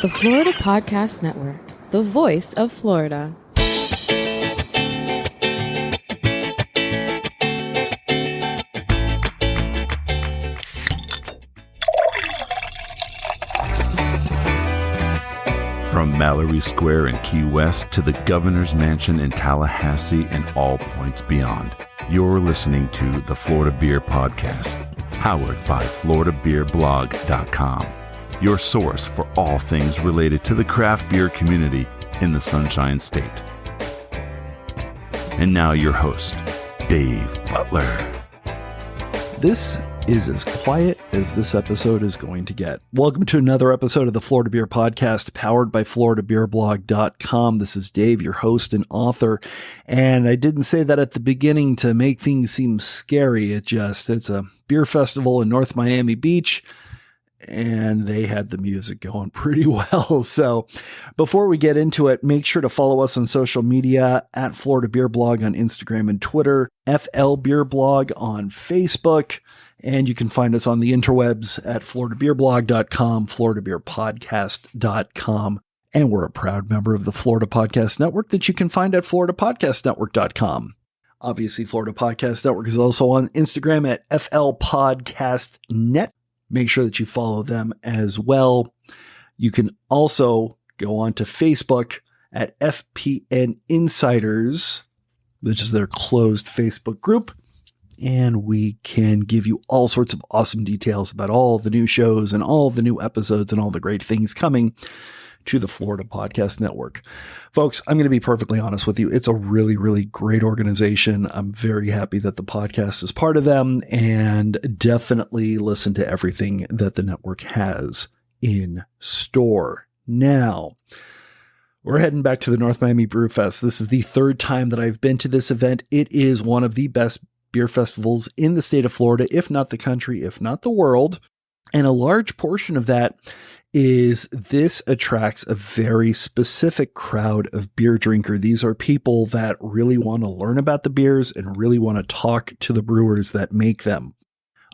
The Florida Podcast Network, the voice of Florida. From Mallory Square in Key West to the Governor's Mansion in Tallahassee and all points beyond, you're listening to the Florida Beer Podcast, powered by FloridaBeerBlog.com, your source for all things related to the craft beer community in the Sunshine State. And now your host, Dave Butler. This is as quiet as this episode is going to get. Welcome to another episode of the Florida Beer Podcast, powered by FloridaBeerBlog.com. This is Dave, your host and author. And I didn't say that at the beginning to make things seem scary. It's a beer festival in North Miami Beach, and they had the music going pretty well. So before we get into it, make sure to follow us on social media at Florida Beer Blog on Instagram and Twitter, FL Beer Blog on Facebook. And you can find us on the interwebs at FloridaBeerBlog.com, FloridaBeerPodcast.com. And we're a proud member of the Florida Podcast Network that you can find at FloridaPodcastNetwork.com. Obviously, Florida Podcast Network is also on Instagram at FLPodcastNet. Make sure that you follow them as well. You can also go on to Facebook at FPN Insiders, which is their closed Facebook group. And we can give you all sorts of awesome details about all the new shows and all the new episodes and all the great things coming to the Florida Podcast Network. Folks, I'm going to be perfectly honest with you. It's a really, really great organization. I'm very happy that the podcast is part of them, and definitely listen to everything that the network has in store. Now, we're heading back to the North Miami Brewfest. This is the third time that I've been to this event. It is one of the best beer festivals in the state of Florida, if not the country, if not the world. And a large portion of that is this attracts a very specific crowd of beer drinker. These are people that really want to learn about the beers and really want to talk to the brewers that make them.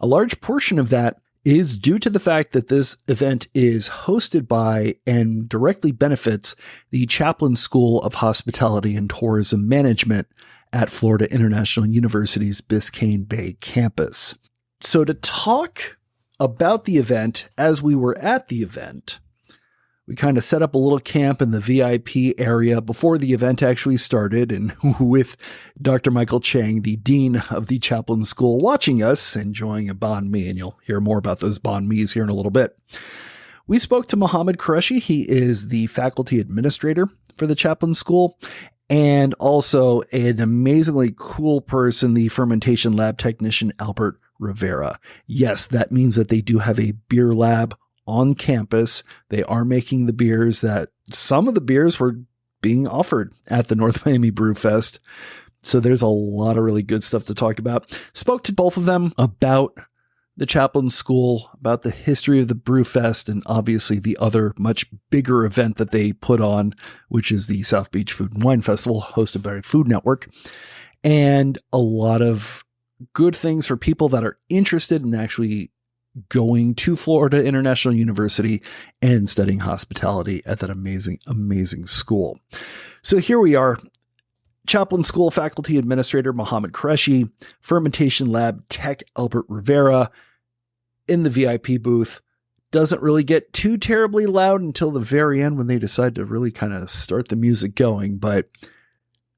A large portion of that is due to the fact that this event is hosted by and directly benefits the Chaplin School of Hospitality and Tourism Management at Florida International University's Biscayne Bay campus. So to talk about the event, as we were at the event, we kind of set up a little camp in the VIP area before the event actually started, and with Dr. Michael Chang, the dean of the Chaplin School, watching us, enjoying a banh mi, and you'll hear more about those banh mi's here in a little bit. We spoke to Mohammad Qureshi. He is the faculty administrator for the Chaplin School, and also an amazingly cool person, the fermentation lab technician, Rivera. Yes, that means that they do have a beer lab on campus. They are making the beers that some of the beers were being offered at the North Miami Brewfest. So there's a lot of really good stuff to talk about. Spoke to both of them about the Chaplin School, about the history of the Brewfest, and obviously the other much bigger event that they put on, which is the South Beach Food and Wine Festival, hosted by Food Network, and a lot of good things for people that are interested in actually going to Florida International University and studying hospitality at that amazing, amazing school. So here we are. Chaplin School faculty administrator Mohammad Qureshi, fermentation lab tech Rivera in the VIP booth. Doesn't really get too terribly loud until the very end when they decide to really kind of start the music going. But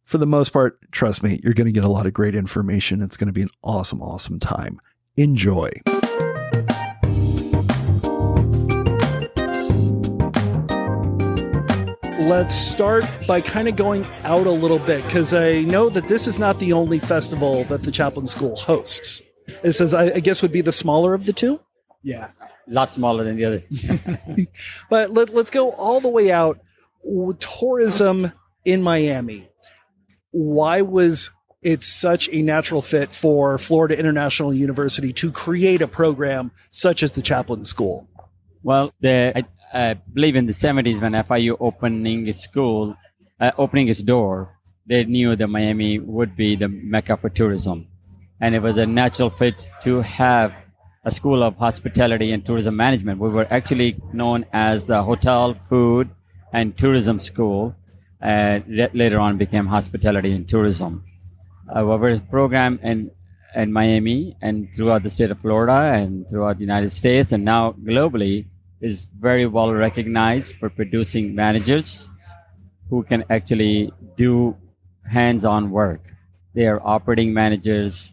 for the most part, trust me, you're going to get a lot of great information. It's going to be an awesome, awesome time. Enjoy. Let's start by kind of going out a little bit, because I know that this is not the only festival that the Chaplin School hosts. This is, I guess, would be the smaller of the two? Yeah, a lot smaller than the other. But let's go all the way out. Tourism in Miami. Why was it such a natural fit for Florida International University to create a program such as the Chaplin School? Well, I believe in the 70s when FIU opening its door, they knew that Miami would be the mecca for tourism. And it was a natural fit to have a school of hospitality and tourism management. We were actually known as the Hotel, Food, and Tourism School, and later on became Hospitality and Tourism. Our program in Miami and throughout the state of Florida and throughout the United States and now globally is very well recognized for producing managers who can actually do hands-on work. They are operating managers,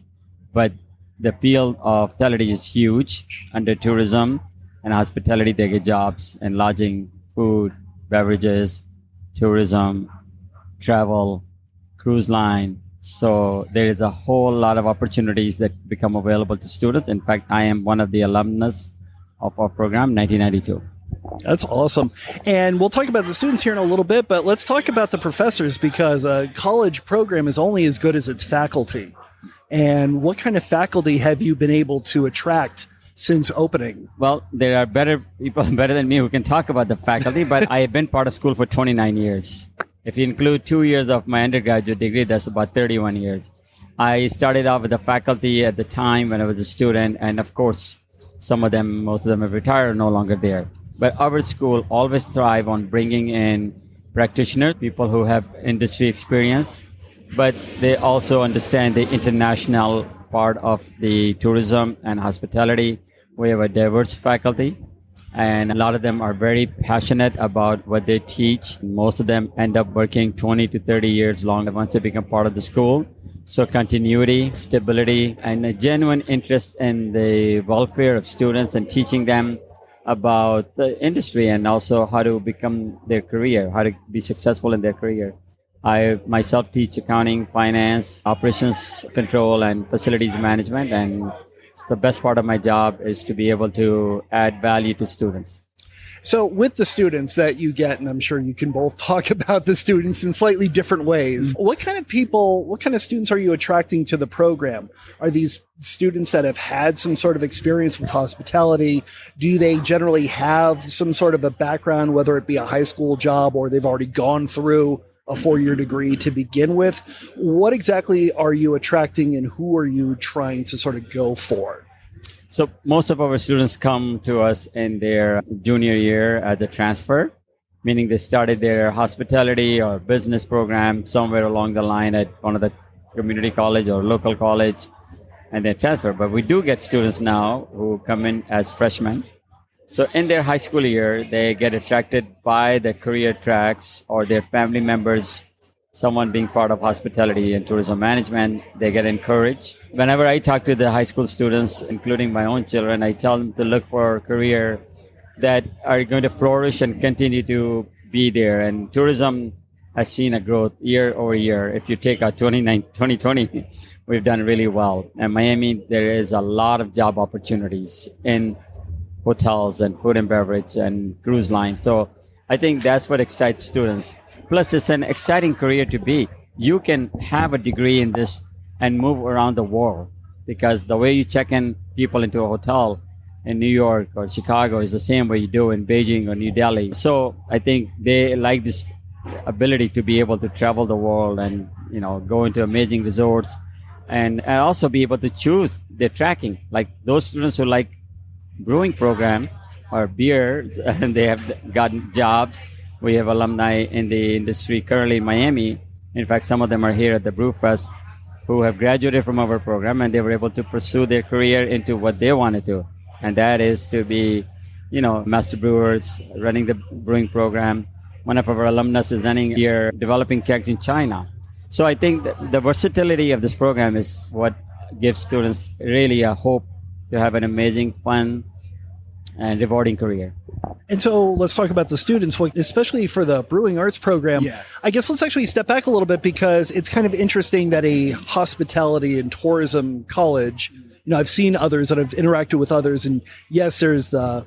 but the field of hospitality is huge. Under tourism and hospitality, they get jobs in lodging, food, beverages, tourism, travel, cruise line. So there is a whole lot of opportunities that become available to students. In fact, I am one of the alumnus of our program, 1992. That's awesome. And we'll talk about the students here in a little bit, but let's talk about the professors, because a college program is only as good as its faculty. And what kind of faculty have you been able to attract since opening? Well, there are better people, better than me, who can talk about the faculty, but I have been part of school for 29 years. If you include 2 years of my undergraduate degree, that's about 31 years. I started off with the faculty at the time when I was a student, and of course, most of them have retired, no longer there. But our school always thrive on bringing in practitioners, people who have industry experience, but they also understand the international part of the tourism and hospitality. We have a diverse faculty, and a lot of them are very passionate about what they teach. Most of them end up working 20 to 30 years long once they become part of the school. So continuity, stability, and a genuine interest in the welfare of students and teaching them about the industry and also how to become their career, how to be successful in their career. I myself teach accounting, finance, operations control, and facilities management. And it's the best part of my job is to be able to add value to students. So with the students that you get, and I'm sure you can both talk about the students in slightly different ways, what kind of students are you attracting to the program? Are these students that have had some sort of experience with hospitality? Do they generally have some sort of a background, whether it be a high school job or they've already gone through a 4-year degree to begin with? What exactly are you attracting, and who are you trying to sort of go for? So most of our students come to us in their junior year as a transfer, meaning they started their hospitality or business program somewhere along the line at one of the community college or local college, and they transfer. But we do get students now who come in as freshmen. So in their high school year, they get attracted by the career tracks or their family members, someone being part of hospitality and tourism management. They get encouraged. Whenever I talk to the high school students, including my own children, I tell them to look for a career that are going to flourish and continue to be there. And tourism has seen a growth year over year. If you take out 2020, we've done really well. And Miami, there is a lot of job opportunities in hotels and food and beverage and cruise line. So I think that's what excites students. Plus, it's an exciting career to be. You can have a degree in this and move around the world, because the way you check in people into a hotel in New York or Chicago is the same way you do in Beijing or New Delhi. So I think they like this ability to be able to travel the world and, go into amazing resorts and also be able to choose their tracking. Like those students who like brewing program or beer, and they have gotten jobs. We have alumni in the industry currently in Miami. In fact, some of them are here at the Brewfest who have graduated from our program, and they were able to pursue their career into what they wanted to. And that is to be, master brewers, running the brewing program. One of our alumnus is running here, developing kegs in China. So I think the versatility of this program is what gives students really a hope to have an amazing, fun, and rewarding career. And so let's talk about the students, especially for the Brewing Arts program. Yeah. I guess let's actually step back a little bit, because it's kind of interesting that a hospitality and tourism college, I've seen others and I've interacted with others, and yes, there's the,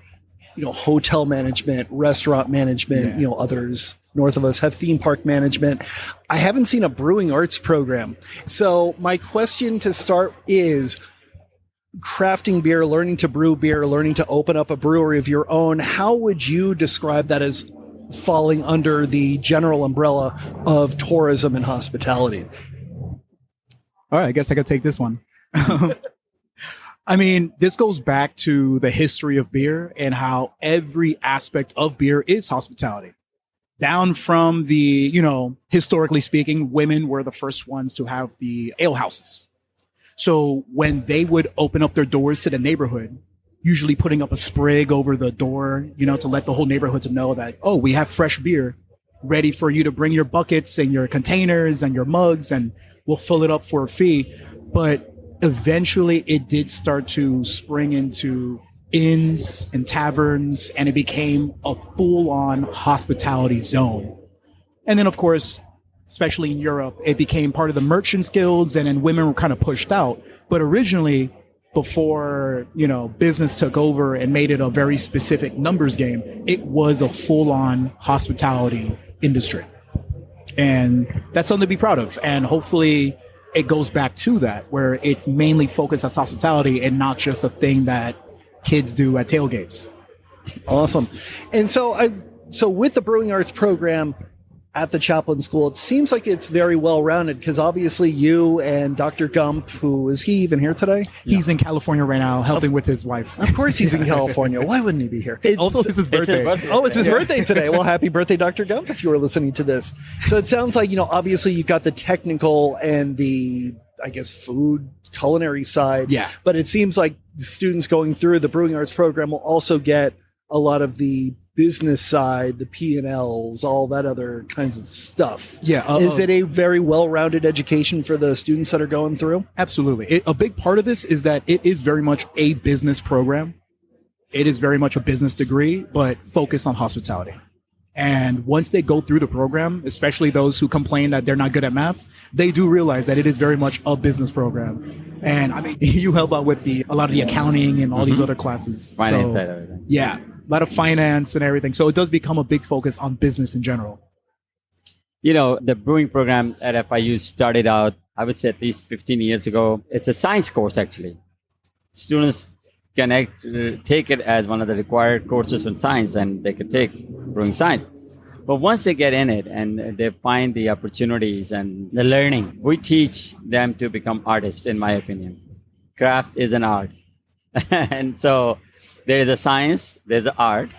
hotel management, restaurant management, others north of us have theme park management. I haven't seen a Brewing Arts program. So my question to start is, crafting beer, learning to brew beer, learning to open up a brewery of your own, how would you describe that as falling under the general umbrella of tourism and hospitality? All right, I guess I could take this one. I mean, this goes back to the history of beer and how every aspect of beer is hospitality. Down from the, historically speaking, women were the first ones to have the ale houses. So when they would open up their doors to the neighborhood, usually putting up a sprig over the door, to let the whole neighborhood to know that, oh, we have fresh beer ready for you to bring your buckets and your containers and your mugs, and we'll fill it up for a fee. But eventually it did start to spring into inns and taverns, and it became a full-on hospitality zone. And then, of course, especially in Europe, it became part of the merchants guilds, and then women were kind of pushed out. But originally, before, business took over and made it a very specific numbers game, it was a full-on hospitality industry. And that's something to be proud of. And hopefully it goes back to that, where it's mainly focused as hospitality and not just a thing that kids do at tailgates. Awesome. And so with the Brewing Arts program at the Chaplin School, it seems like it's very well-rounded, because obviously you and Dr. Gump, who is he even here today? He's in California right now helping with his wife. Of course he's in California. Why wouldn't he be here? Also, it's his birthday. Oh, it's his birthday today. Well, happy birthday, Dr. Gump, if you were listening to this. So it sounds like, obviously you've got the technical and the, I guess, food, culinary side. Yeah. But it seems like students going through the Brewing Arts program will also get a lot of the business side, the P&Ls, all that other kinds of stuff. Yeah. Is it a very well-rounded education for the students that are going through? Absolutely. A big part of this is that it is very much a business program. It is very much a business degree, but focused on hospitality. And once they go through the program, especially those who complain that they're not good at math, they do realize that it is very much a business program. And I mean, you help out with a lot of the accounting and all these other classes. Finance side of everything. Yeah. A lot of finance and everything. So it does become a big focus on business in general. The brewing program at FIU started out, I would say at least 15 years ago. It's a science course, actually. Students can take it as one of the required courses in science, and they could take brewing science. But once they get in it and they find the opportunities and the learning, we teach them to become artists, in my opinion. Craft is an art. And so there is a science, there's an art.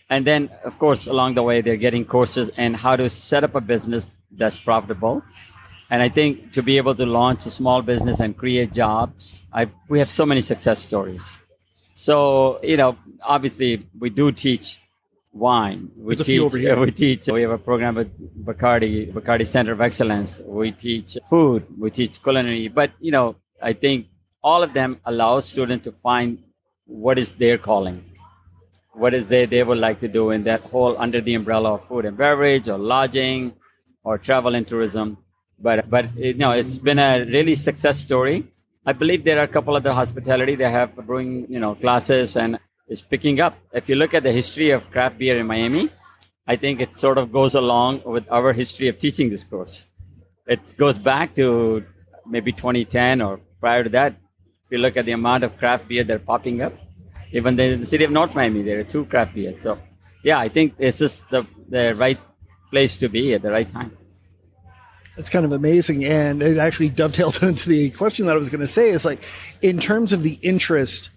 And then, of course, along the way, they're getting courses in how to set up a business that's profitable. And I think to be able to launch a small business and create jobs, we have so many success stories. So, obviously, we do teach wine. We There's a few over here. We have a program with Bacardi Center of Excellence. We teach food. We teach culinary. But, I think all of them allow students to find what is their calling, what is they would like to do in that whole under the umbrella of food and beverage or lodging or travel and tourism. But it's been a really success story. I believe there are a couple other hospitality that have brewing classes, and it's picking up. If you look at the history of craft beer in Miami, I think it sort of goes along with our history of teaching this course. It goes back to maybe 2010 or prior to that. If you look at the amount of craft beer that are popping up, even in the city of North Miami, there are 2 craft beers. So, yeah, I think it's just the right place to be at the right time. It's kind of amazing. And it actually dovetails into the question that I was going to say is, like, in terms of the interest,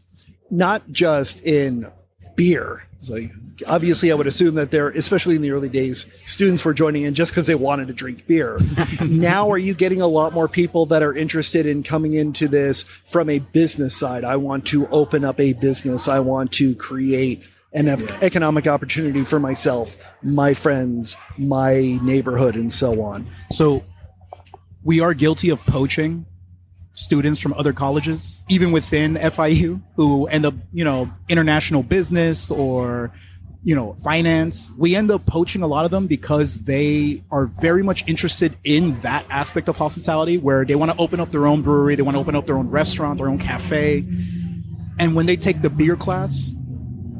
not just in beer. It's like, obviously, I would assume that there, especially in the early days, students were joining in just because they wanted to drink beer. Now, are you getting a lot more people that are interested in coming into this from a business side? I want to open up a business. I want to create an economic opportunity for myself, my friends, my neighborhood, and so on. So we are guilty of poaching students from other colleges, even within FIU, who end up, international business or, finance. We end up poaching a lot of them because they are very much interested in that aspect of hospitality, where they want to open up their own brewery, they want to open up their own restaurant, their own cafe. And when they take the beer class,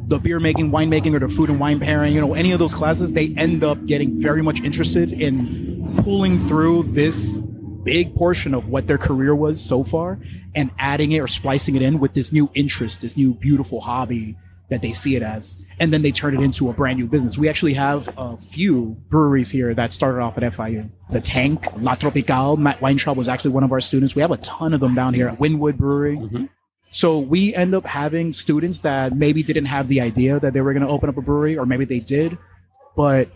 the beer making, winemaking, or the food and wine pairing, any of those classes, they end up getting very much interested in pulling through this big portion of what their career was so far and adding it or splicing it in with this new interest, this new beautiful hobby that they see it as. And then they turn it into a brand new business. We actually have a few breweries here that started off at FIU. The Tank, La Tropical, Matt Weintraub was actually one of our students. We have a ton of them down here at Wynwood Brewery. Mm-hmm. So we end up having students that maybe didn't have the idea that they were going to open up a brewery, or maybe they did, but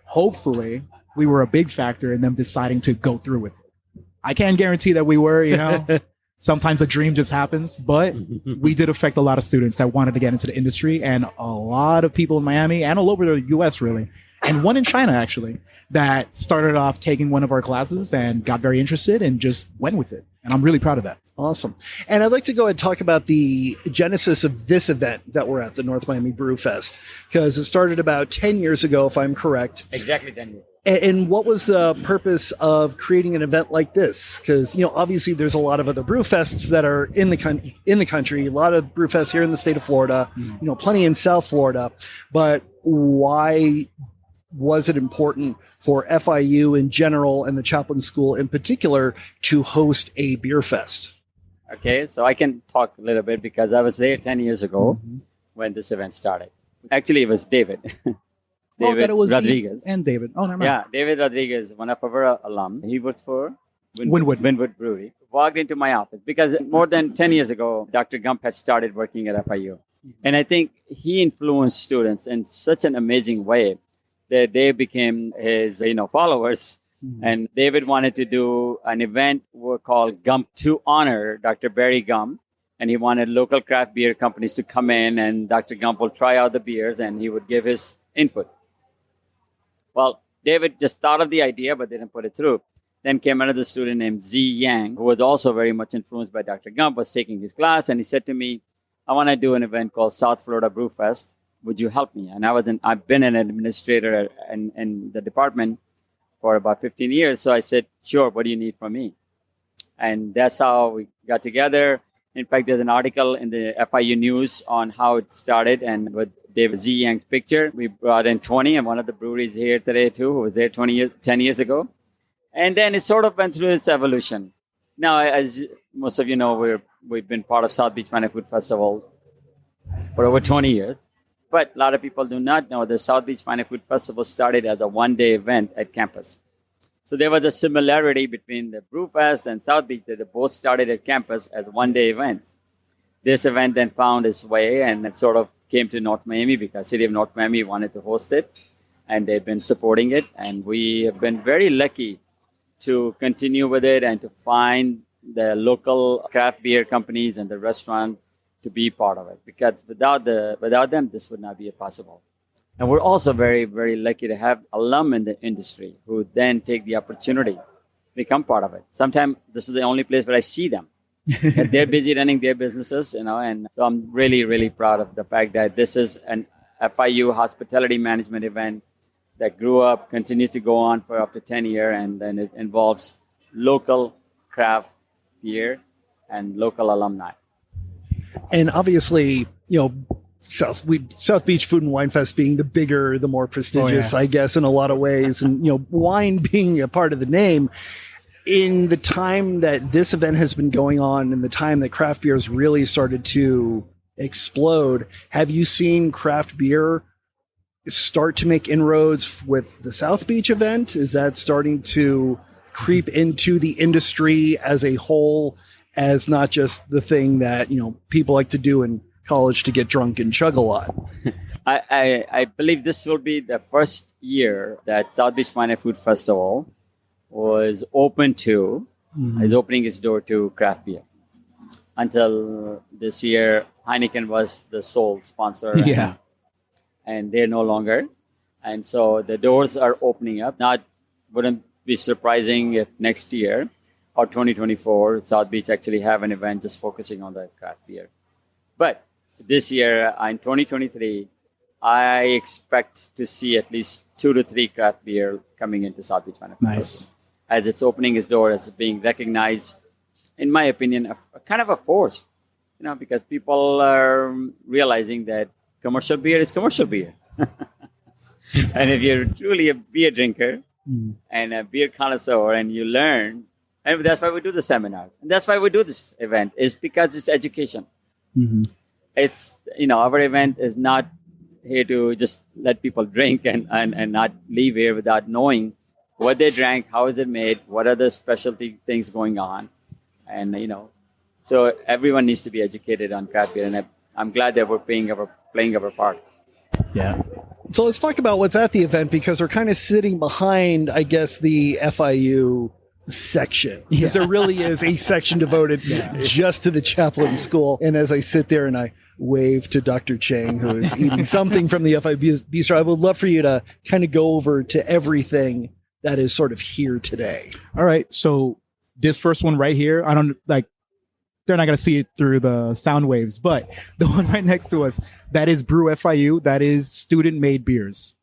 hopefully we were a big factor in them deciding to go through with it. I can't guarantee that we were, sometimes the dream just happens, but we did affect a lot of students that wanted to get into the industry, and a lot of people in Miami and all over the US really. And one in China, actually, that started off taking one of our classes and got very interested and just went with it. And I'm really proud of that. Awesome. And I'd like to go ahead and talk about the genesis of this event that we're at, the North Miami Brewfest, because it started about 10 years ago, if I'm correct. Exactly 10 years. And what was the purpose of creating an event like this? Because, obviously there's a lot of other brewfests that are in the country, a lot of brewfests here in the state of Florida, plenty in South Florida. But why was it important for FIU in general and the Chaplin School in particular to host a beer fest? Okay, so I can talk a little bit because I was there 10 years ago when this event started. Actually, it was David. David Rodriguez. And David. Oh, never mind. Yeah, David Rodriguez, one of our alum. He works for Wynwood Brewery. Walked into my office because more than 10 years ago, Dr. Gump had started working at FIU. And I think he influenced students in such an amazing way that they became his, followers. And David wanted to do an event called Gump to honor Dr. Barry Gump. And he wanted local craft beer companies to come in, and Dr. Gump will try out the beers and he would give his input. Well, David just thought of the idea, but didn't put it through. Then came another student named Z Yang, who was also very much influenced by Dr. Gump, was taking his class. And he said to me, I want to do an event called South Florida Brewfest. Would you help me? And I've been an administrator in the department for about 15 years. So I said, sure, what do you need from me? And that's how we got together. In fact, there's an article in the FIU News on how it started. And with David Z. Yang's picture, we brought in 20, and one of the breweries here today too, who was there 10 years ago. And then it sort of went through its evolution. Now, as most of you know, we've been part of South Beach Wine and Food Festival for over 20 years. But a lot of people do not know the South Beach Wine and Food Festival started as a one-day event at campus. So there was a similarity between the Brewfest and South Beach, that they both started at campus as one-day events. This event then found its way, and it sort of came to North Miami because City of North Miami wanted to host it, and they've been supporting it. And we have been very lucky to continue with it and to find the local craft beer companies and the restaurant to be part of it, because without them, this would not be possible. And we're also very, very lucky to have alum in the industry who then take the opportunity to become part of it. Sometimes this is the only place where I see them. That they're busy running their businesses, and so I'm really, really proud of the fact that this is an FIU hospitality management event that grew up, continued to go on for up to 10 years, and then it involves local craft beer and local alumni. And obviously, South Beach Food and Wine Fest being the bigger, the more prestigious, I guess, in a lot of ways, and wine being a part of the name. In the time that this event has been going on, and the time that craft beers really started to explode, have you seen craft beer start to make inroads with the South Beach event? Is that starting to creep into the industry as a whole, as not just the thing that people like to do in college to get drunk and chug a lot? I believe this will be the first year that South Beach Wine and Food Festival was open to, is opening its door to craft beer. Until this year, Heineken was the sole sponsor. Yeah. And they're no longer. And so the doors are opening up. Wouldn't be surprising if next year or 2024, South Beach actually have an event just focusing on the craft beer. But this year, in 2023, I expect to see at least 2 to 3 craft beer coming into South Beach Wine and Food Festival. As it's opening its door, it's being recognized, in my opinion, a kind of a force, because people are realizing that commercial beer is commercial beer. And if you're truly a beer drinker and a beer connoisseur, and you learn, and that's why we do the seminars, and that's why we do this event, is because it's education. It's, our event is not here to just let people drink and not leave here without knowing what they drank, how is it made, what are the specialty things going on, and, So everyone needs to be educated on craft beer, and I'm glad that we're playing our part. Yeah. So let's talk about what's at the event, because we're kind of sitting behind, I guess, the FIU section, because there really is a section devoted just to the Chaplin School. And as I sit there and I wave to Dr. Chang, who is eating something from the FIU Bistro, I would love for you to kind of go over to everything that is sort of here today. All right. So this first one right here, I don't like, they're not going to see it through the sound waves, but the one right next to us, that is Brew FIU. That is student made beers,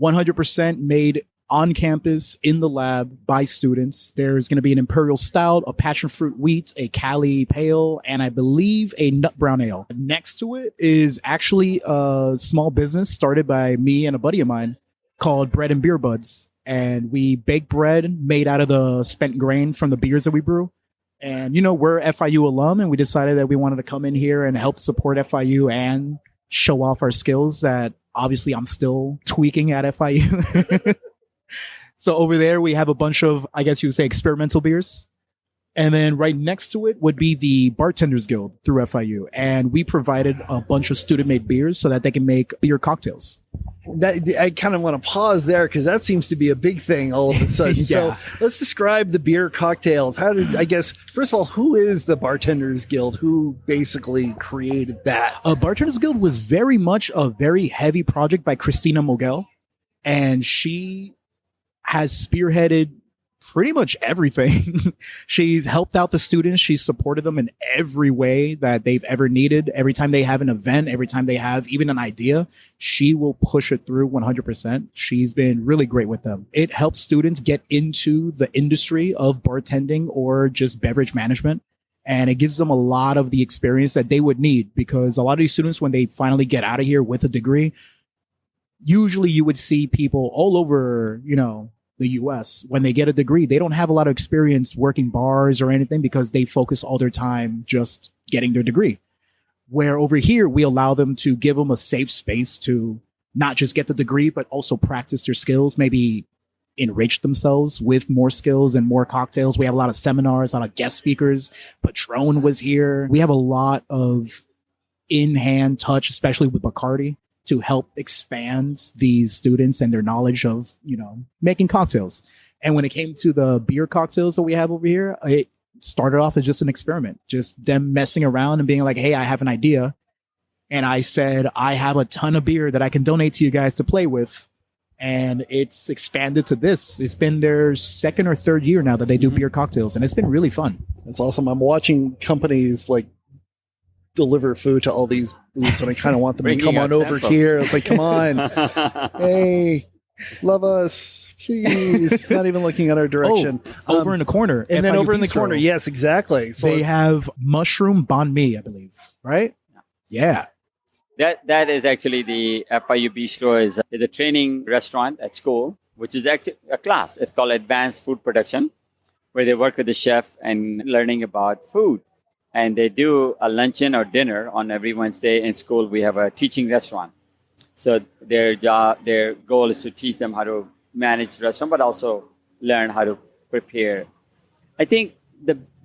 100% made on campus in the lab by students. There's going to be an Imperial Stout, a Passion Fruit Wheat, a Cali Pale, and I believe a Nut Brown Ale. Next to it is actually a small business started by me and a buddy of mine called Bread and Beer Buds. And we bake bread made out of the spent grain from the beers that we brew. And, you know, we're FIU alum, and we decided that we wanted to come in here and help support FIU and show off our skills that obviously I'm still tweaking at FIU. So over there, we have a bunch of, I guess you would say, experimental beers. And then right next to it would be the Bartenders Guild through FIU. And we provided a bunch of student-made beers so that they can make beer cocktails. That, I kind of want to pause there, because that seems to be a big thing all of a sudden. Yeah. So let's describe the beer cocktails. How did, I guess, first of all, who is the Bartenders Guild? Who basically created that? Bartenders Guild was very much a very heavy project by Christina Mogel. And she has spearheaded pretty much everything. She's helped out the students. She's supported them in every way that they've ever needed. Every time they have an event, every time they have even an idea, she will push it through 100%. She's been really great with them. It helps students get into the industry of bartending or just beverage management. And it gives them a lot of the experience that they would need, because a lot of these students, when they finally get out of here with a degree, usually you would see people all over, you know, the US, when they get a degree, they don't have a lot of experience working bars or anything, because they focus all their time just getting their degree. Where over here, we allow them to give them a safe space to not just get the degree, but also practice their skills, maybe enrich themselves with more skills and more cocktails. We have a lot of seminars, a lot of guest speakers. Patron was here. We have a lot of in-hand touch, especially with Bacardi, to help expand these students and their knowledge of, you know, making cocktails. And when it came to the beer cocktails that we have over here, it started off as just an experiment, just them messing around and being like, hey, I have an idea. And I said, I have a ton of beer that I can donate to you guys to play with. And it's expanded to this. It's been their second or third year now that they do beer cocktails, and it's been really fun. That's awesome. I'm watching companies like deliver food to all these booths, and I kind of want them to come on over here. It's like, come on. Hey, love us, please. Not even looking at our direction. Over in the corner. And then FIU over in the Bistro, corner. Yes, exactly. So they have mushroom banh mi, I believe. Right? Yeah. That is actually the FIU Bistro is a training restaurant at school, which is actually a class. It's called Advanced Food Production, where they work with the chef and learning about food. And they do a luncheon or dinner on every Wednesday. In school, we have a teaching restaurant. So their goal is to teach them how to manage the restaurant, but also learn how to prepare. I think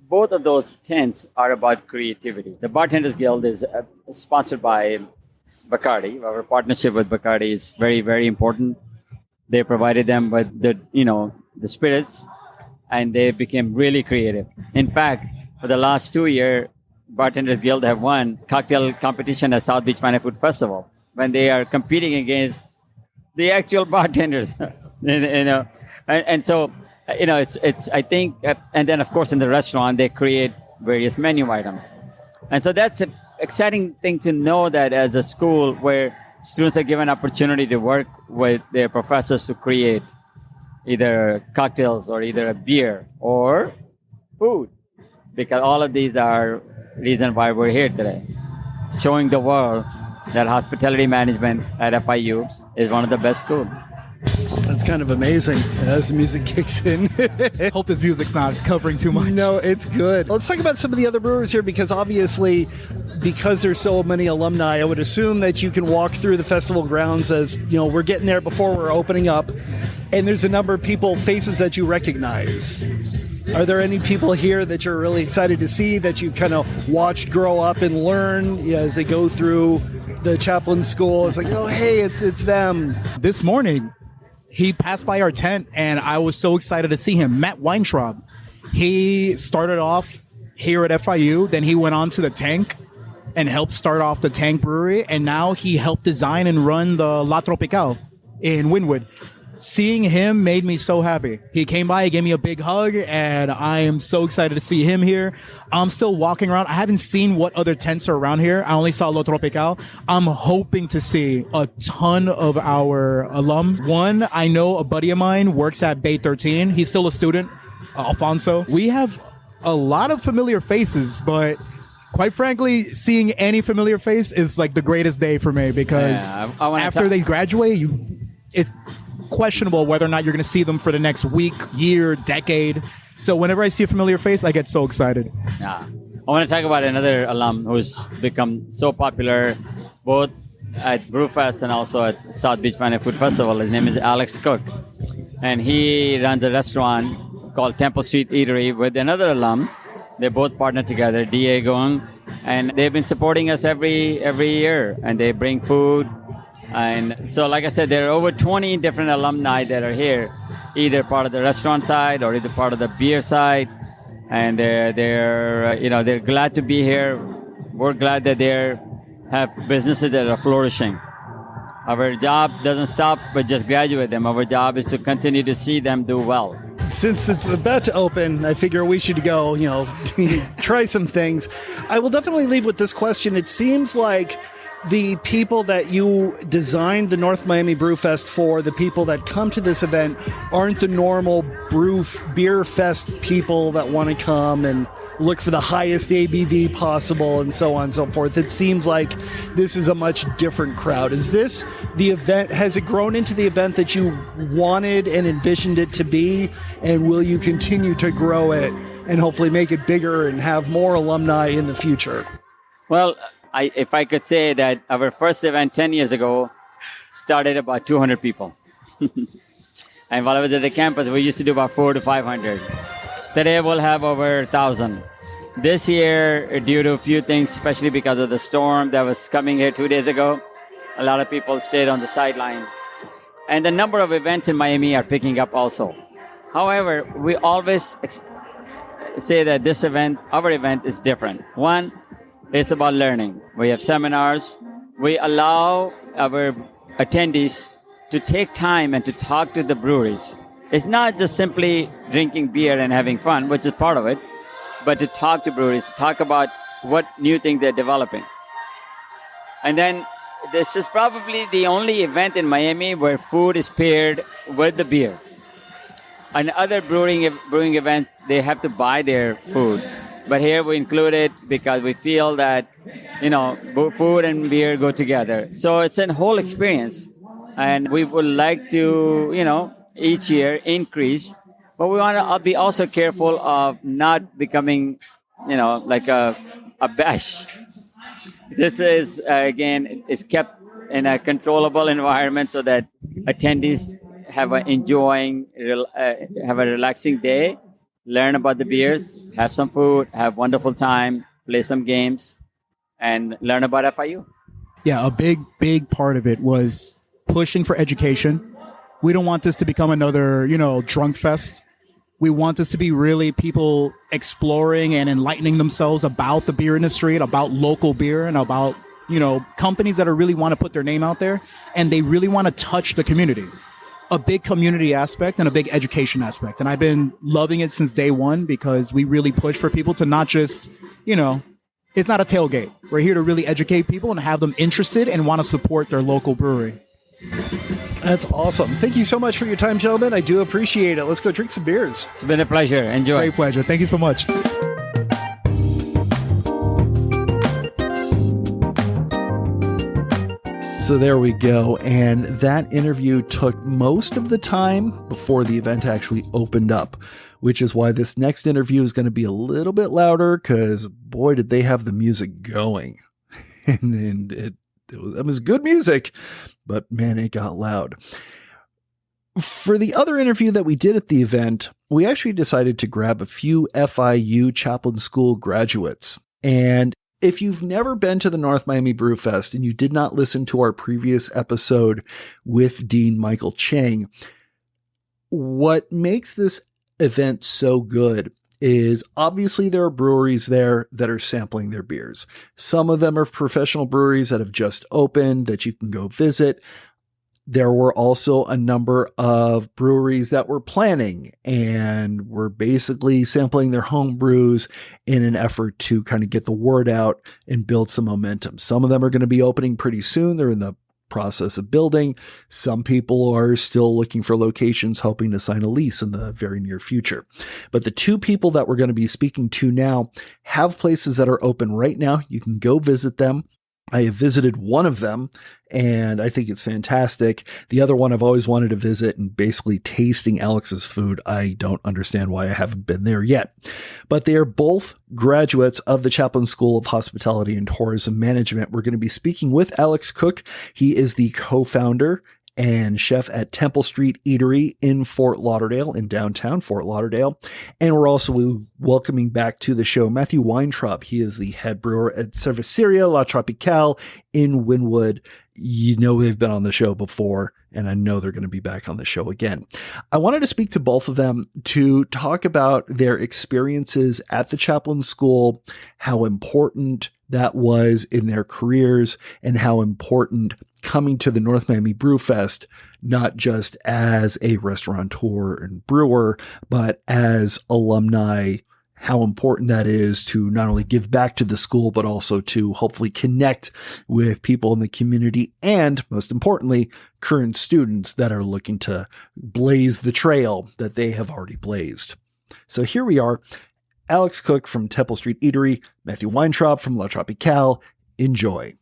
both of those tents are about creativity. The Bartenders Guild is sponsored by Bacardi. Our partnership with Bacardi is very, very important. They provided them with the spirits, and they became really creative. In fact, for the last 2 years, Bartenders Guild have won cocktail competition at South Beach Fine Food Festival when they are competing against the actual bartenders. And so, it's I think, and then of course in the restaurant they create various menu items, and so that's an exciting thing to know, that as a school where students are given opportunity to work with their professors to create either cocktails or either a beer or food. Because all of these are reason why we're here today, showing the world that hospitality management at FIU is one of the best schools. That's kind of amazing as the music kicks in. Hope this music's not covering too much. No, it's good. Let's talk about some of the other brewers here, because obviously, because there's so many alumni, I would assume that you can walk through the festival grounds as, we're getting there before we're opening up, and there's a number of faces that you recognize. Are there any people here that you're really excited to see that you've kind of watched grow up and learn as they go through the Chaplin School? It's like, oh, hey, it's them. This morning, he passed by our tent, and I was so excited to see him. Matt Weintraub. He started off here at FIU, then he went on to the Tank and helped start off the Tank Brewery, and now he helped design and run the La Tropical in Wynwood. Seeing him made me so happy. He came by, he gave me a big hug, and I am so excited to see him here. I'm still walking around. I haven't seen what other tents are around here. I only saw La Tropical. I'm hoping to see a ton of our alum. One, I know a buddy of mine works at Bay 13. He's still a student, Alfonso. We have a lot of familiar faces, but quite frankly, seeing any familiar face is like the greatest day for me, because after they graduate, it's questionable whether or not you're going to see them for the next week, year, decade. So whenever I see a familiar face, I get so excited. Yeah. I want to talk about another alum who's become so popular both at Brewfest and also at South Beach Fine Food Festival. His name is Alex Cook, and he runs a restaurant called Temple Street Eatery with another alum. They both partner together, Diego, and they've been supporting us every year, and they bring food. And so, like I said, there are over 20 different alumni that are here, either part of the restaurant side or either part of the beer side, and they're glad to be here. We're glad that they have businesses that are flourishing. Our job doesn't stop with just graduate them. Our job is to continue to see them do well. Since it's about to open, I figure we should go, try some things. I will definitely leave with this question. It seems like the people that you designed the North Miami Brewfest for, the people that come to this event, aren't the normal Beerfest people that want to come and look for the highest ABV possible and so on and so forth. It seems like this is a much different crowd. Is this the event? Has it grown into the event that you wanted and envisioned it to be? And will you continue to grow it and hopefully make it bigger and have more alumni in the future? Well, if I could say that our first event 10 years ago started about 200 people. And while I was at the campus, we used to do about 400 to 500. Today we'll have over 1,000. This year, due to a few things, especially because of the storm that was coming here 2 days ago, a lot of people stayed on the sideline. And the number of events in Miami are picking up also. However, we always say that this event, our event, is different. One, it's about learning. We have seminars. We allow our attendees to take time and to talk to the breweries. It's not just simply drinking beer and having fun, which is part of it, but to talk to breweries, to talk about what new things they're developing. And then this is probably the only event in Miami where food is paired with the beer. And other brewing events, they have to buy their food. But here we include it because we feel that, food and beer go together. So it's a whole experience. And we would like to, each year increase. But we want to be also careful of not becoming, like a bash. This is, again, is kept in a controllable environment so that attendees have a relaxing day, learn about the beers, have some food, have wonderful time, play some games, and learn about FIU. Yeah, a big part of it was pushing for education. We don't want this to become another, drunk fest. We want this to be really people exploring and enlightening themselves about the beer industry, and about local beer, and about, companies that really want to put their name out there, and they really want to touch the community. A big community aspect and a big education aspect. And I've been loving it since day one, because we really push for people to not just, it's not a tailgate. We're here to really educate people and have them interested and want to support their local brewery. That's awesome. Thank you so much for your time, gentlemen. I do appreciate it. Let's go drink some beers. It's been a pleasure. Enjoy. Great pleasure. Thank you so much. So there we go. And that interview took most of the time before the event actually opened up, which is why this next interview is going to be a little bit louder, because boy, did they have the music going. and it was good music, but man, it got loud. For the other interview that we did at the event, we actually decided to grab a few FIU Chaplin School graduates. And if you've never been to the North Miami Brewfest and you did not listen to our previous episode with Dean Michael Chang, what makes this event so good is obviously there are breweries there that are sampling their beers. Some of them are professional breweries that have just opened that you can go visit. There were also a number of breweries that were planning and were basically sampling their home brews in an effort to kind of get the word out and build some momentum. Some of them are going to be opening pretty soon. They're in the process of building. Some people are still looking for locations, hoping to sign a lease in the very near future. But the two people that we're going to be speaking to now have places that are open right now. You can go visit them. I have visited one of them and I think it's fantastic. The other one I've always wanted to visit, and basically tasting Alex's food, I don't understand why I haven't been there yet. But they are both graduates of the Chaplin School of Hospitality and Tourism Management. We're going to be speaking with Alex Cook. He is the co-founder and chef at Temple Street Eatery in Fort Lauderdale, in downtown Fort Lauderdale. And we're also welcoming back to the show Matthew Weintraub. He is the head brewer at Cerveceria La Tropicale in Wynwood. You know, they've been on the show before, and I know they're going to be back on the show again. I wanted to speak to both of them to talk about their experiences at the Chaplin School, how important that was in their careers, and how important coming to the North Miami Brewfest, not just as a restaurateur and brewer, but as alumni, how important that is to not only give back to the school, but also to hopefully connect with people in the community and, most importantly, current students that are looking to blaze the trail that they have already blazed. So here we are, Alex Cook from Temple Street Eatery, Matthew Weintraub from La Tropicale. Enjoy.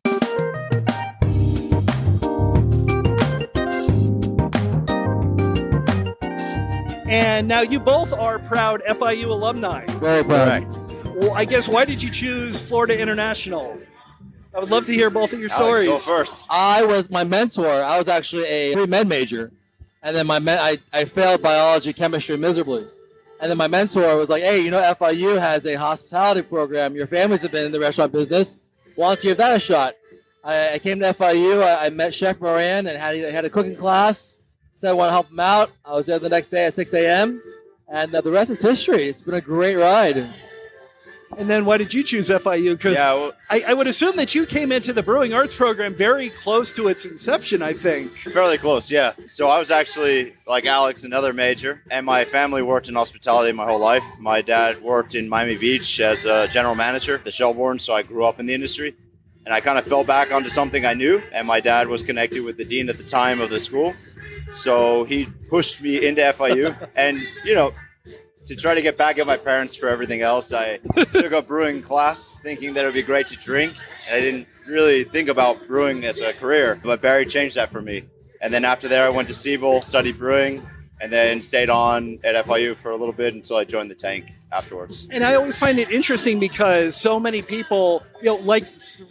And now you both are proud FIU alumni. Very proud. Correct. Well, I guess, why did you choose Florida International? I would love to hear both of your Alex, stories. go first. I was my mentor. I was actually a pre-med major, and then I failed biology, chemistry miserably. And then my mentor was like, "Hey, you know, FIU has a hospitality program. Your families have been in the restaurant business. Why don't you give that a shot?" I came to FIU. I met Chef Moran and had a cooking class. Said I want to help him out. I was there the next day at 6 a.m. And the rest is history. It's been a great ride. And then why did you choose FIU? Because I would assume that you came into the Brewing Arts program very close to its inception, I think. Fairly close, yeah. So I was actually, like Alex, another major, and my family worked in hospitality my whole life. My dad worked in Miami Beach as a general manager at the Shelbourne, so I grew up in the industry. And I kind of fell back onto something I knew, and my dad was connected with the dean at the time of the school. So he pushed me into FIU, and, you know, to try to get back at my parents for everything else, I took a brewing class thinking that it would be great to drink. And I didn't really think about brewing as a career, but Barry changed that for me. And then after there, I went to Siebel, studied brewing, and then stayed on at FIU for a little bit until I joined the Tank afterwards. And I always find it interesting because so many people, you know, like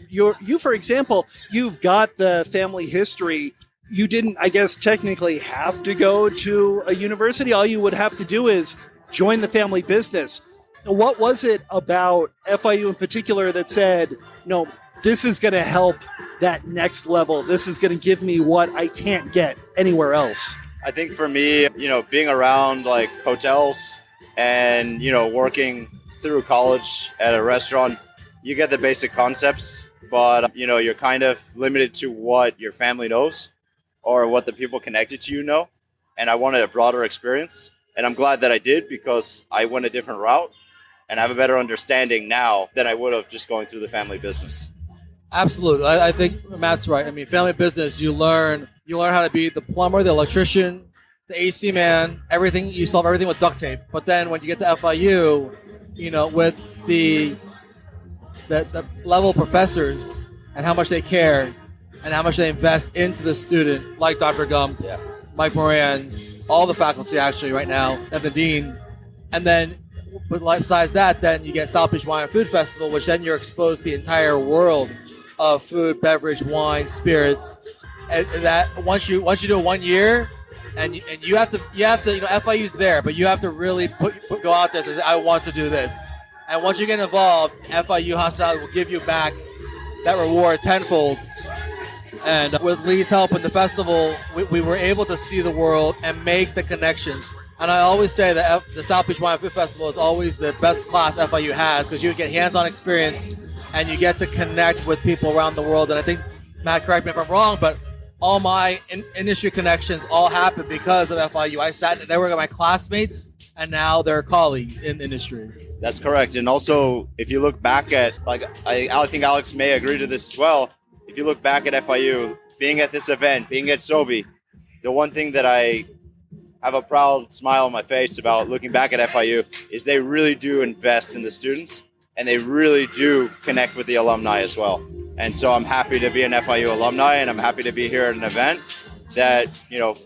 you, for example, you've got the family history. You didn't, I guess, technically have to go to a university. All you would have to do is join the family business. What was it about FIU in particular that said, no, this is going to help that next level. This is going to give me what I can't get anywhere else? I think for me, you know, being around like hotels and, you know, working through college at a restaurant, you get the basic concepts, but, you know, you're kind of limited to what your family knows or what the people connected to you know. And I wanted a broader experience. And I'm glad that I did, because I went a different route and I have a better understanding now than I would have just going through the family business. Absolutely. I think Matt's right. I mean, family business, you learn how to be the plumber, the electrician, the AC man, everything. You solve everything with duct tape. But then when you get to FIU, you know, with the level of professors and how much they care and how much they invest into the student, like Dr. Gump, Mike Moran's, all the faculty actually right now, and the dean. And then, but besides that, then you get South Beach Wine and Food Festival, which then you're exposed to the entire world of food, beverage, wine, spirits. And that once you do it 1 year, and you have to FIU's there, but you have to really go out there and say, I want to do this. And once you get involved, FIU Hospitality will give you back that reward tenfold. And with Lee's help in the festival, we were able to see the world and make the connections. And I always say that the South Beach Wine and Food Festival is always the best class FIU has, because you get hands-on experience and you get to connect with people around the world. And I think, Matt, correct me if I'm wrong, but all my industry connections all happened because of FIU. I sat there with my classmates, and now they're colleagues in the industry. That's correct. And also, if you look back at, I think Alex may agree to this as well, if you look back at FIU, being at this event, being at SoBe, the one thing that I have a proud smile on my face about looking back at FIU is they really do invest in the students, and they really do connect with the alumni as well. And so I'm happy to be an FIU alumni, and I'm happy to be here at an event that,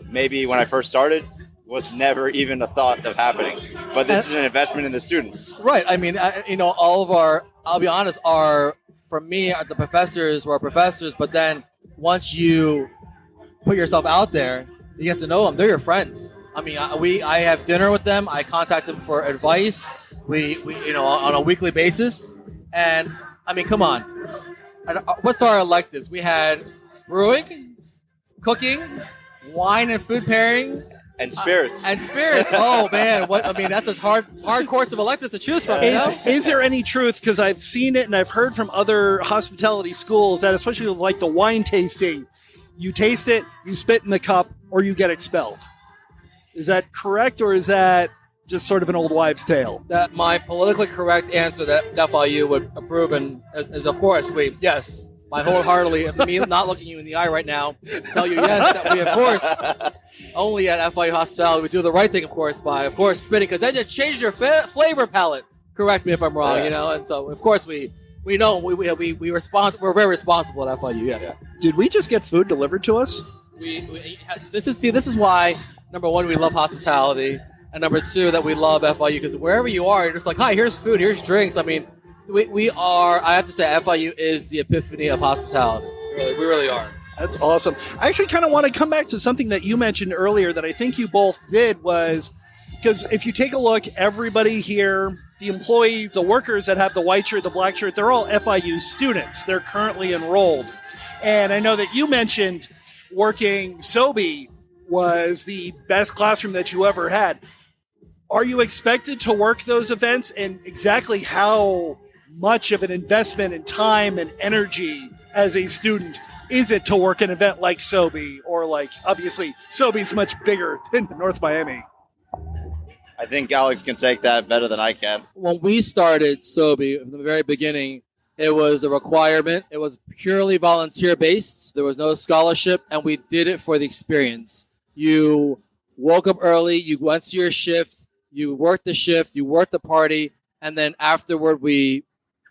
maybe when I first started was never even a thought of happening. But this is an investment in the students. Right. I mean, all of I'll be honest, for me, the professors were professors, but then once you put yourself out there, you get to know them. They're your friends. I mean, I have dinner with them. I contact them for advice. We on a weekly basis. And I mean, come on. What's our electives? We had brewing, cooking, wine and food pairing, and spirits. Oh man, that's a hard course of electives to choose from. Is there any truth? Because I've seen it and I've heard from other hospitality schools that, especially like the wine tasting, you taste it, you spit in the cup, or you get expelled. Is that correct, or is that just sort of an old wives' tale? That my politically correct answer that FIU would approve is of course yes. I wholeheartedly, me not looking you in the eye right now, tell you yes, that we of course only at FIU Hospitality would do the right thing, of course, by of course spinning, because then you change your flavor palette. Correct me if I'm wrong, and so of course we know we're very responsible at FIU. Yes. Yeah. Did we just get food delivered to us? This is why, number one, we love hospitality, and number two, that we love FIU, because wherever you are, you're just like, hi, here's food, here's drinks. I mean, we are, I have to say, FIU is the epiphany of hospitality. We really are. That's awesome. I actually kind of want to come back to something that you mentioned earlier that I think you both did, was because if you take a look, everybody here, the employees, the workers that have the white shirt, the black shirt, they're all FIU students. They're currently enrolled. And I know that you mentioned working SoBe was the best classroom that you ever had. Are you expected to work those events, and exactly how much of an investment in time and energy as a student is it to work an event like SoBe, or obviously SoBe's much bigger than North Miami? I think Alex can take that better than I can. When we started SoBe from the very beginning, it was a requirement. It was purely volunteer-based. There was no scholarship, and we did it for the experience. You woke up early, you went to your shift, you worked the shift, you worked the party, and then afterward we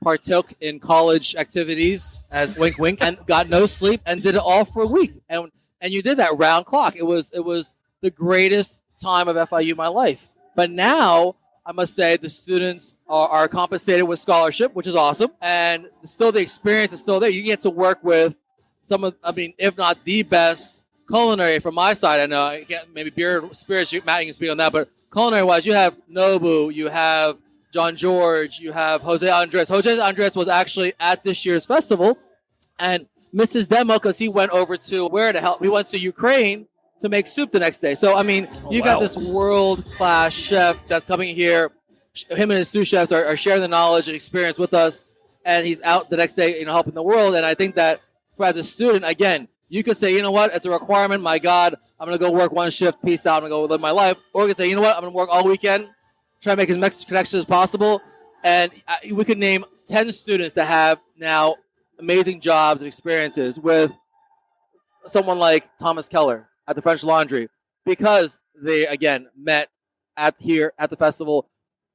partook in college activities, as wink wink, and got no sleep and did it all for a week. And you did that round clock. It was the greatest time of FIU my life. But now I must say the students are compensated with scholarship, which is awesome. And still the experience is still there. You get to work with if not the best culinary from my side. I know I can't, maybe beer, spirits, Matt, you can speak on that, but culinary wise, you have Nobu, you have John George, you have Jose Andres. Jose Andres was actually at this year's festival and missed his demo because he went over to he went to Ukraine to make soup the next day. So, got this world-class chef that's coming here. Him and his sous chefs are sharing the knowledge and experience with us, and he's out the next day, helping the world. And I think that as a student, again, you could say, you know what, it's a requirement. My God, I'm going to go work one shift. Peace out. I'm going to go live my life. Or you could say, you know what, I'm going to work all weekend, try to make as much connection as possible. And we could name 10 students that have now amazing jobs and experiences with someone like Thomas Keller at the French Laundry, because they, again, met at the festival.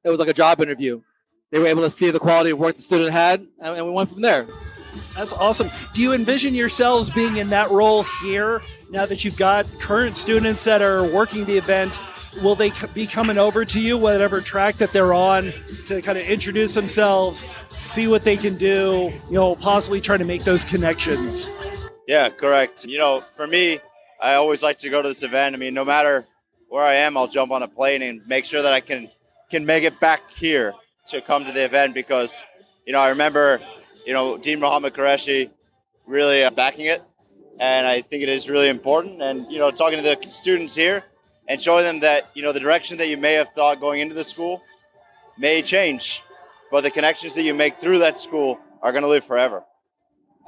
It was like a job interview. They were able to see the quality of work the student had, and we went from there. That's awesome. Do you envision yourselves being in that role here now that you've got current students that are working the event? Will they be coming over to you, whatever track that they're on, to kind of introduce themselves, see what they can do, possibly try to make those connections? Yeah, correct. For me, I always like to go to this event. I mean, no matter where I am, I'll jump on a plane and make sure that I can make it back here to come to the event because, I remember, Dean Mohammad Qureshi really backing it. And I think it is really important. And, talking to the students here and showing them that, the direction that you may have thought going into the school may change, but the connections that you make through that school are going to live forever.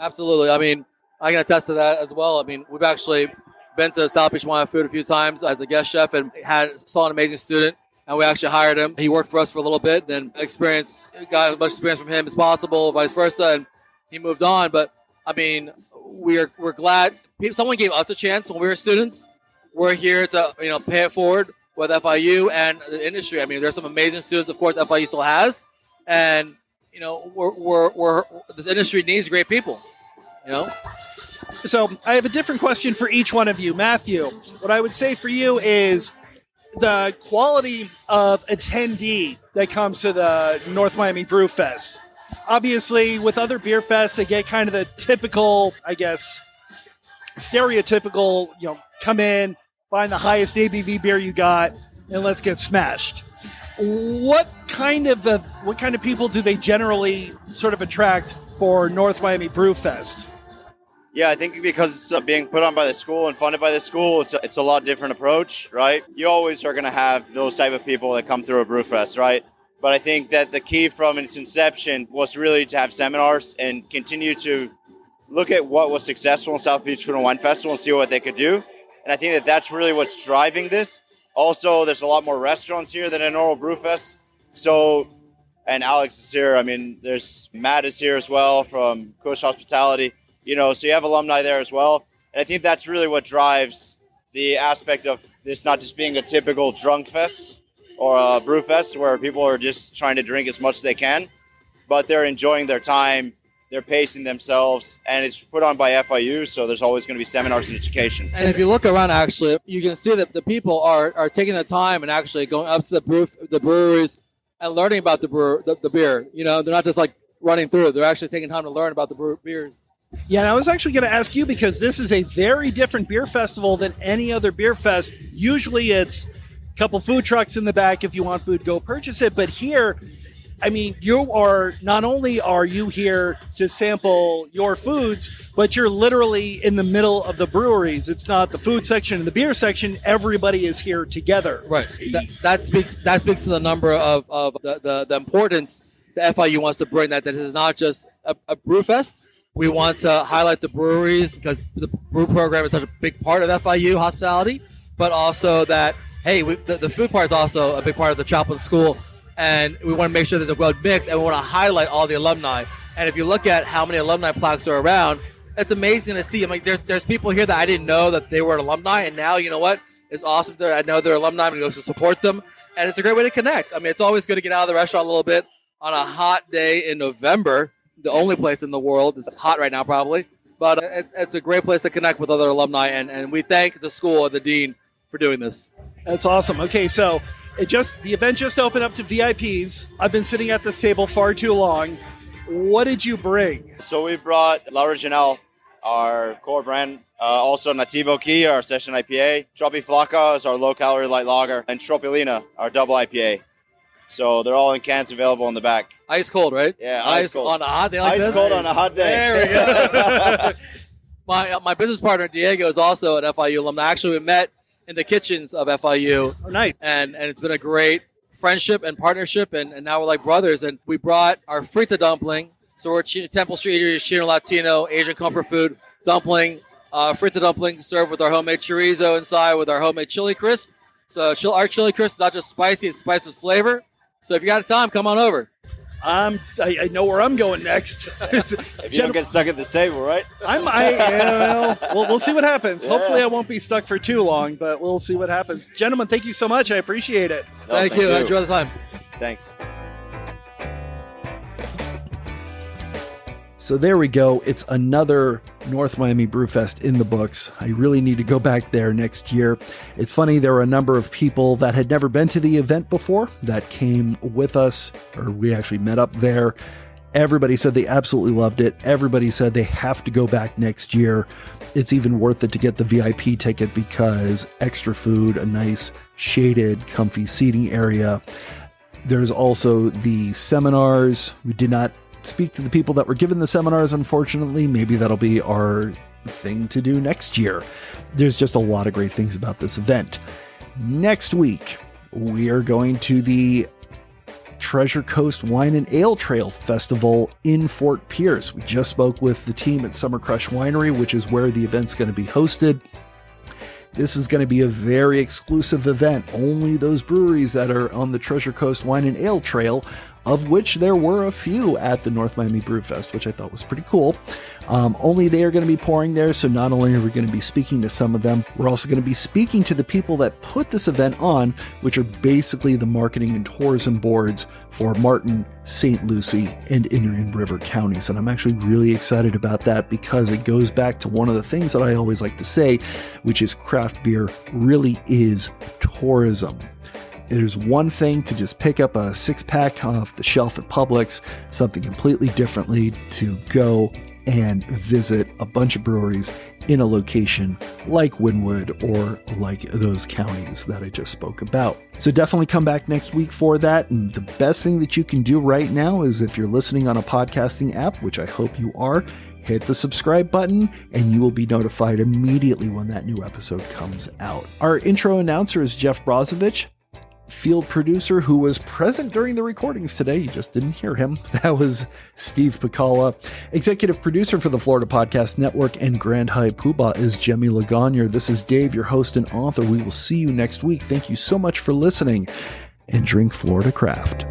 Absolutely. I mean, I can attest to that as well. I mean, we've actually been to South Beach Wine Food a few times as a guest chef and saw an amazing student, and we actually hired him. He worked for us for a little bit, then got as much experience from him as possible, vice versa, and he moved on. But I mean, we're glad someone gave us a chance when we were students. We're here to pay it forward with FIU and the industry. I mean, there's some amazing students, of course, FIU still has, and we're this industry needs great people. So I have a different question for each one of you. Matthew, what I would say for you is the quality of attendee that comes to the North Miami Brewfest. Obviously, with other beer fests, they get kind of the typical, I guess, stereotypical, come in, find the highest ABV beer you got, and let's get smashed. What kind of people do they generally sort of attract for North Miami Brewfest? Yeah, I think because it's being put on by the school and funded by the school, it's a lot different approach, right? You always are going to have those type of people that come through a Brewfest, right? But I think that the key from its inception was really to have seminars and continue to look at what was successful in South Beach Food and Wine Festival and see what they could do. And I think that that's really what's driving this. Also, there's a lot more restaurants here than a normal Brewfest. So, and Alex is here. I mean, there's Matt is here as well from Kush Hospitality. So you have alumni there as well. And I think that's really what drives the aspect of this not just being a typical drunk fest or a brew fest where people are just trying to drink as much as they can, but they're enjoying their time, they're pacing themselves, and it's put on by FIU, so there's always going to be seminars and education. And if you look around, actually, you can see that the people are taking the time and actually going up to the breweries and learning about the beer. They're not just like running through it. They're actually taking time to learn about the beers. Yeah, and I was actually going to ask you because this is a very different beer festival than any other beer fest. Usually it's a couple food trucks in the back. If you want food, go purchase it. But here, I mean, not only are you here to sample your foods, but you're literally in the middle of the breweries. It's not the food section and the beer section. Everybody is here together. Right. That speaks to the number of the importance the FIU wants to bring, that this is not just a brew fest. We want to highlight the breweries because the brew program is such a big part of FIU hospitality, but also that, hey, the food part is also a big part of the Chaplin School, and we want to make sure there's a good mix, and we want to highlight all the alumni. And if you look at how many alumni plaques are around, it's amazing to see. I mean, there's people here that I didn't know that they were an alumni, and now, you know what? It's awesome that I know they're alumni. I'm going to go support them, and it's a great way to connect. I mean, it's always good to get out of the restaurant a little bit on a hot day in November. The only place in the world. It's hot right now, probably. But it's a great place to connect with other alumni, and we thank the school and the dean for doing this. That's awesome. Okay, so the event just opened up to VIPs. I've been sitting at this table far too long. What did you bring? So we brought La Original, our core brand. Also Nativo Key, our session IPA. Tropi Flaca is our low-calorie light lager. And Tropilina, our double IPA. So they're all in cans available in the back. Ice cold, right? Yeah, ice cold. On a hot day like ice this? Cold on a hot day. There we go. My business partner, Diego, is also an FIU alumni. Actually, we met in the kitchens of FIU. Oh, nice. And it's been a great friendship and partnership, and now we're like brothers. And we brought our frita dumpling. So we're Temple Street Eatery, Chino Latino, Asian comfort food dumpling. Frita dumpling served with our homemade chorizo inside with our homemade chili crisp. So our chili crisp is not just spicy, it's spiced with flavor. So if you got time, come on over. I know where I'm going next. If you don't get stuck at this table, right? We'll see what happens. Yeah. Hopefully I won't be stuck for too long, but we'll see what happens. Gentlemen, thank you so much. I appreciate it. No, thank you. Enjoy the time. Thanks. So there we go. It's another North Miami Brewfest in the books. I really need to go back there next year. It's funny, there were a number of people that had never been to the event before that came with us, or we actually met up there. Everybody said they absolutely loved it. Everybody said they have to go back next year. It's even worth it to get the VIP ticket because extra food, a nice shaded, comfy seating area. There's also the seminars. We did not speak to the people that were given the seminars, unfortunately. Maybe that'll be our thing to do next year. There's just a lot of great things about this event. Next week, we are going to the Treasure Coast Wine and Ale Trail Festival in Fort Pierce. We just spoke with the team at Summer Crush Winery, which is where the event's going to be hosted. This is going to be a very exclusive event. Only those breweries that are on the Treasure Coast Wine and Ale Trail, of which there were a few at the North Miami Brewfest, which I thought was pretty cool. Only they are going to be pouring there, so not only are we going to be speaking to some of them, we're also going to be speaking to the people that put this event on, which are basically the marketing and tourism boards for Martin, St. Lucie, and Indian River counties. And I'm actually really excited about that because it goes back to one of the things that I always like to say, which is craft beer really is tourism. There's one thing to just pick up a 6-pack off the shelf at Publix, something completely differently to go and visit a bunch of breweries in a location like Wynwood or like those counties that I just spoke about. So definitely come back next week for that. And the best thing that you can do right now is if you're listening on a podcasting app, which I hope you are, hit the subscribe button and you will be notified immediately when that new episode comes out. Our intro announcer is Jeff Brozovich. Field producer who was present during the recordings today. You just didn't hear him. That was Steve Picala. Executive producer for the Florida Podcast Network and Grand High Poobah is Jemmy Lagonier. This is Dave, your host and author. We will see you next week. Thank you so much for listening and drink Florida Craft.